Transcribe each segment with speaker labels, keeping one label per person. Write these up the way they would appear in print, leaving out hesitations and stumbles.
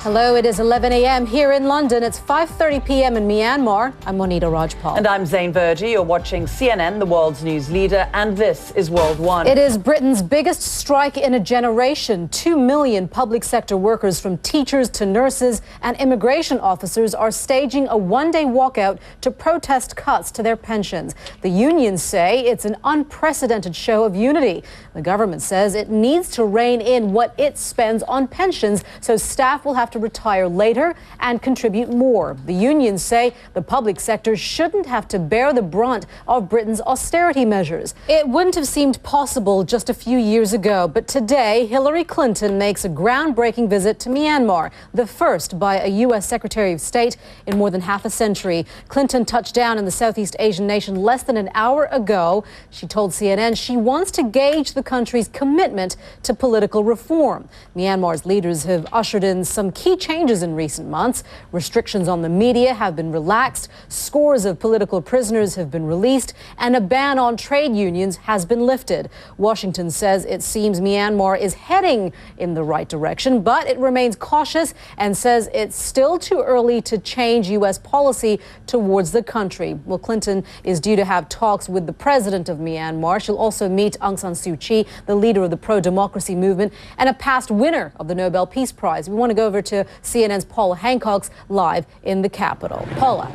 Speaker 1: Hello, it is 11 a.m. here in London. It's 5:30 p.m. in Myanmar. I'm Monita Rajpal.
Speaker 2: And I'm Zain Verjee. You're watching CNN, the world's news leader, and this is World One.
Speaker 1: It is Britain's biggest strike in a generation. 2 million public sector workers, from teachers to nurses and immigration officers, are staging a one-day walkout to protest cuts to their pensions. The unions say it's an unprecedented show of unity. The government says it needs to rein in what it spends on pensions, so staff will have to retire later and contribute more. The unions say the public sector shouldn't have to bear the brunt of Britain's austerity measures. It wouldn't have seemed possible just a few years ago, but today Hillary Clinton makes a groundbreaking visit to Myanmar, the first by a U.S. Secretary of State in more than half a century. Clinton touched down in the Southeast Asian nation less than an hour ago. She told CNN she wants to gauge the country's commitment to political reform. Myanmar's leaders have ushered in some key changes in recent months. Restrictions on the media have been relaxed, scores of political prisoners have been released, and a ban on trade unions has been lifted. Washington says it seems Myanmar is heading in the right direction, but it remains cautious and says it's still too early to change U.S. policy towards the country. Well, Clinton is due to have talks with the president of Myanmar. She'll also meet Aung San Suu Kyi, the leader of the pro-democracy movement and a past winner of the Nobel Peace Prize. We want to go over to CNN's Paula Hancock's live in the capital. Paula.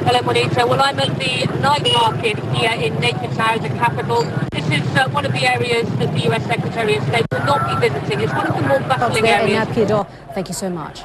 Speaker 3: Hello, Monita. Well, I'm at the night market here in Naked Tower, the capital. This is one of the areas that the U.S. Secretary of State will not be visiting. It's one of the more bustling areas.
Speaker 1: Thank you so much.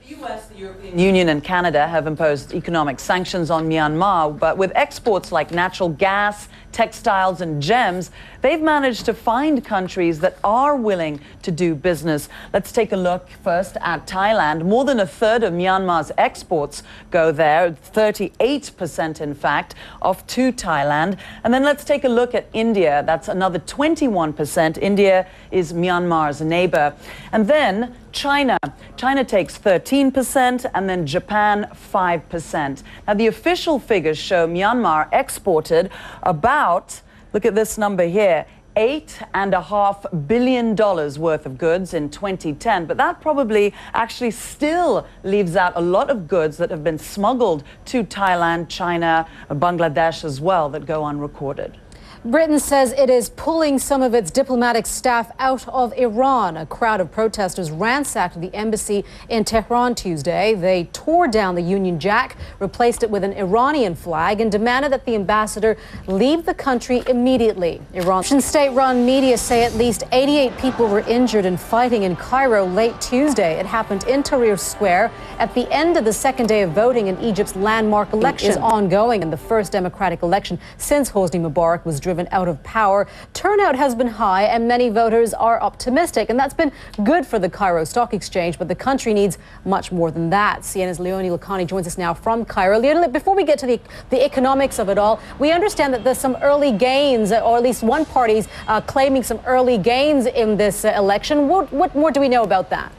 Speaker 2: The U.S., the European Union and Canada have imposed economic sanctions on Myanmar, but with exports like natural gas, textiles and gems, they've managed to find countries that are willing to do business. Let's take a look first at Thailand. More than a third of Myanmar's exports go there, 38% in fact, off to Thailand. And then let's take a look at India. That's another 21%. India is Myanmar's neighbor. And then China. China takes 13%, and then Japan 5%. Now, the official figures show Myanmar exported about, look at this number here, $8.5 billion worth of goods in 2010. But that probably actually still leaves out a lot of goods that have been smuggled to Thailand, China, Bangladesh as well, that go unrecorded.
Speaker 1: Britain says it is pulling some of its diplomatic staff out of Iran. A crowd of protesters ransacked the embassy in Tehran Tuesday. They tore down the Union Jack, replaced it with an Iranian flag, and demanded that the ambassador leave the country immediately. Iran's state-run media say at least 88 people were injured in fighting in Cairo late Tuesday. It happened in Tahrir Square at the end of the second day of voting in Egypt's landmark election. It is ongoing in the first democratic election since Hosni Mubarak was driven out of power. Turnout has been high and many voters are optimistic, and that's been good for the Cairo Stock Exchange, but the country needs much more than that. CNN's Leonie Lacani joins us now from Cairo. Leonie, before we get to the economics of it all, we understand that there's some early gains, or at least one party's claiming some early gains in this election. What more do we know about that?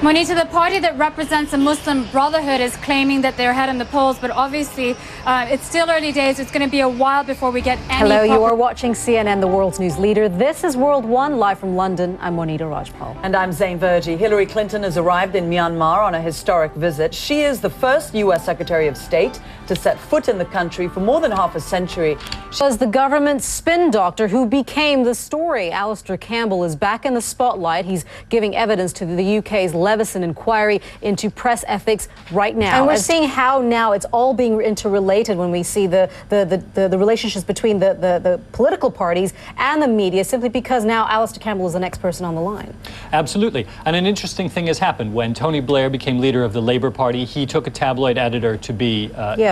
Speaker 4: Monita, the party that represents the Muslim Brotherhood is claiming that they're ahead in the polls, but obviously it's still early days. It's going to be a while before we get any...
Speaker 1: Hello, you are watching CNN, the world's news leader. This is World One, live from London. I'm Monita Rajpal.
Speaker 2: And I'm Zain Verjee. Hillary Clinton has arrived in Myanmar on a historic visit. She is the first U.S. Secretary of State to set foot in the country for more than half a century.
Speaker 1: She was the government's spin doctor who became the story. Alistair Campbell is back in the spotlight. He's giving evidence to the UK's Leveson inquiry into press ethics right now. And we're seeing how now it's all being interrelated when we see the relationships between the political parties and the media, simply because now Alistair Campbell is the next person on the line.
Speaker 5: Absolutely. And an interesting thing has happened. When Tony Blair became leader of the Labour Party, he took a tabloid editor to be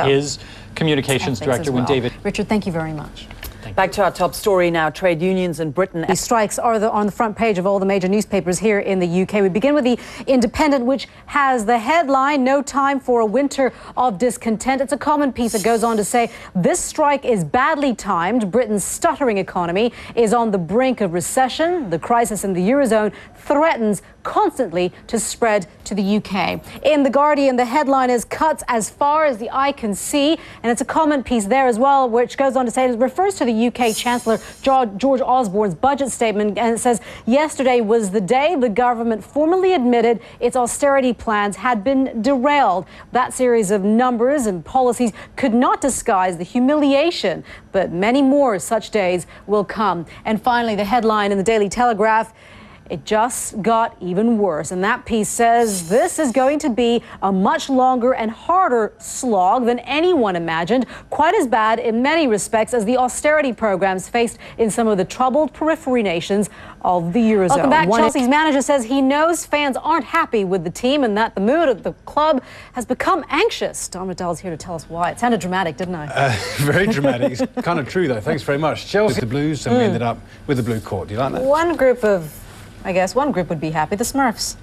Speaker 5: his communications director when David...
Speaker 1: Richard, thank you very much.
Speaker 2: Back to our top story now. Trade unions in Britain.
Speaker 1: These strikes are on the front page of all the major newspapers here in the UK. We begin with The Independent, which has the headline, "No Time for a Winter of Discontent." It's a common piece that goes on to say this strike is badly timed. Britain's stuttering economy is on the brink of recession. The crisis in the Eurozone threatens constantly to spread to the UK. In The Guardian, the headline is "Cuts as far as the eye can see," and it's a comment piece there as well, which goes on to say it refers to the UK Chancellor George Osborne's budget statement, and it says yesterday was the day the government formally admitted its austerity plans had been derailed. That series of numbers and policies could not disguise the humiliation, but many more such days will come. And finally, the headline in the Daily Telegraph: it just got even worse. And that piece says this is going to be a much longer and harder slog than anyone imagined, quite as bad in many respects as the austerity programs faced in some of the troubled periphery nations of the Eurozone. Welcome back. Chelsea's manager says he knows fans aren't happy with the team and that the mood of the club has become anxious. Don Riddell's here to tell us why. It sounded dramatic, didn't I?
Speaker 6: Very dramatic. It's kind of true, though. Thanks very much. Chelsea, the Blues, and we ended up with the blue court. Do you like that?
Speaker 1: One group would be happy, the Smurfs.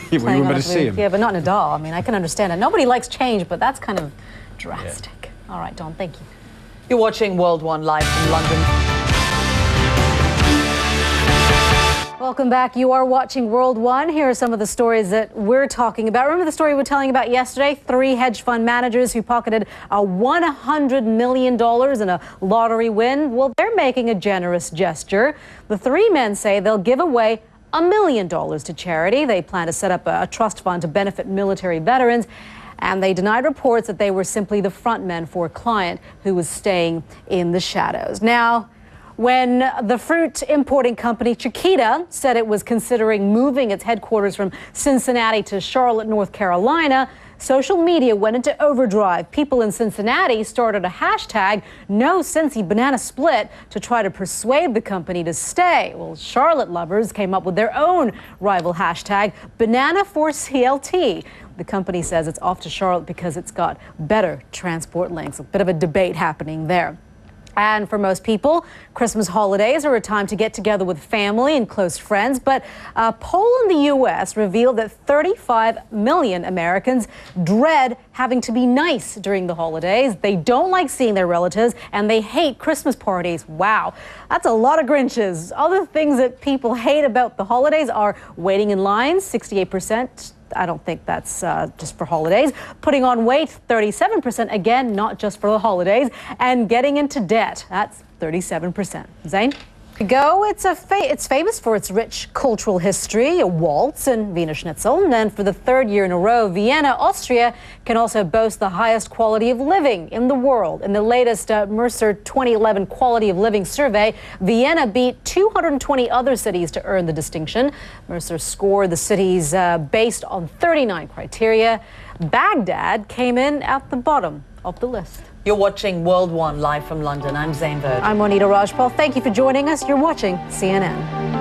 Speaker 6: You wouldn't better see him.
Speaker 1: Yeah, but not Nadal. I mean, I can understand it. Nobody likes change, but that's kind of drastic. Yeah. All right, Don, thank you.
Speaker 2: You're watching World One live from London.
Speaker 1: Welcome back. You are watching World One. Here are some of the stories that we're talking about. Remember the story we were telling about yesterday? 3 hedge fund managers who pocketed a $100 million in a lottery win. Well, they're making a generous gesture. The 3 men say they'll give away $1 million to charity. They plan to set up a trust fund to benefit military veterans. And they denied reports that they were simply the front men for a client who was staying in the shadows. Now, when the fruit importing company Chiquita said it was considering moving its headquarters from Cincinnati to Charlotte, North Carolina, social media went into overdrive. People in Cincinnati started a hashtag, #NoCincyBananaSplit, to try to persuade the company to stay. Well, Charlotte lovers came up with their own rival hashtag, #BananaForCLT. The company says it's off to Charlotte because it's got better transport links. A bit of a debate happening there. And for most people, Christmas holidays are a time to get together with family and close friends. But a poll in the U.S. revealed that 35 million Americans dread having to be nice during the holidays. They don't like seeing their relatives, and they hate Christmas parties. Wow, that's a lot of Grinches. Other things that people hate about the holidays are waiting in lines, 68%. I don't think that's just for holidays. Putting on weight, 37%, again, not just for the holidays. And getting into debt, that's 37%. Zain? It's famous for its rich cultural history, a waltz and Wiener Schnitzel. And for the 3rd year in a row, Vienna, Austria can also boast the highest quality of living in the world. In the latest Mercer 2011 Quality of Living Survey, Vienna beat 220 other cities to earn the distinction. Mercer scored the cities based on 39 criteria. Baghdad came in at the bottom of the list.
Speaker 2: You're watching World One live from London. I'm Zain Verjee.
Speaker 1: I'm Monita Rajpal. Thank you for joining us. You're watching CNN.